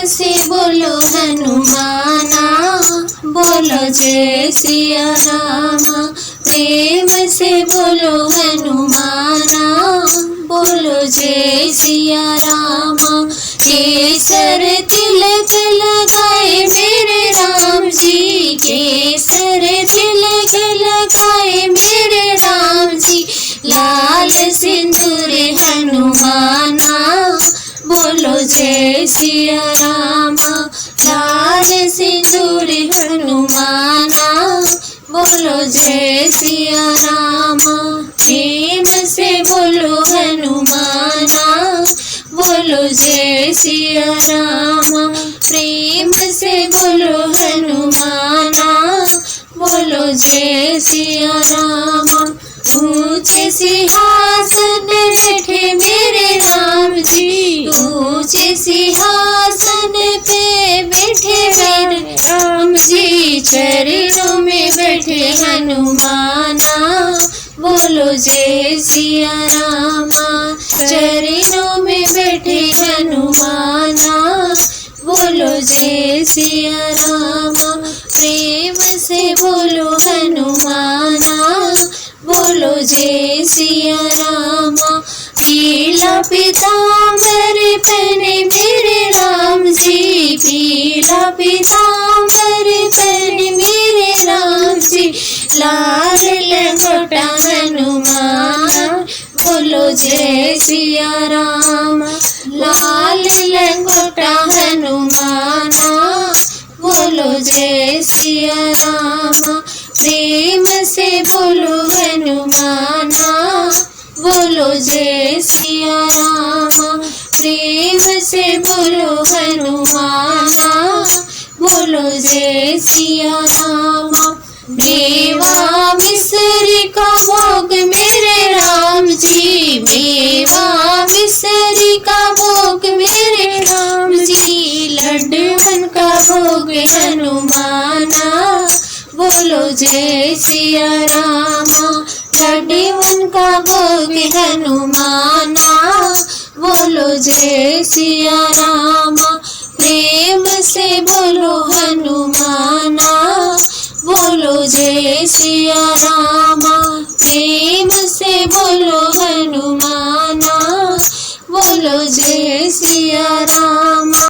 से बोलो हनुमाना, बोलो जय सिया रामा। प्रेम से बोलो हनुमाना, बोलो जय सिया रामा। केसर तिलक लगाए मेरे राम जी, केसर तिलक लगाए मेरे राम जी। लाल सिंदूर हनुमाना, बोलो जय सिया रामा। लाल सिंदूर हनुमाना, बोलो जय सिया रामा। प्रेम से बोलो हनुमाना, बोलो जय सिया रामा। प्रेम से बोलो हनुमाना, बोलो जय सिया रामा। ऊंचे सिंहासन बैठे मेरे राम जी, ऊंचे सिंहासन पे बैठे मेरे राम जी। चरणों में बैठे हनुमाना, बोलो जय सिया रामा। चरणों में बैठे हनुमाना, बोलो जय सिया रामा। प्रेम से बोलो हनुमाना, बोलो जय सिया रामा। पीला पीतांबर पहने मेरे राम जी, पीला पीतांबर पहने मेरे राम जी। लाल लंगोटा हनुमान, बोलो जय सिया रामा। लाल लंगोटा हनुमाना, बोलो जय सिया रामा। प्रेम से बोलो हनुमाना, बोलो जय सिया रामा। प्रेम से बोलो हनुमाना, बोलो जय सिया रामा। मेवा मिसरी का भोग मेरे राम जी, मेवा मिसरी का भोग मेरे राम जी। लड्डूवन का भोग हनुमाना, बोलो जय सिया रामा। लड्डूवन का भोग हनुमाना, बोलो जय सिया रामा। प्रेम से बोलो हनुमाना, बोलो जय सिया रामा। प्रेम से बोलो हनुमाना, बोलो जय सिया रामा।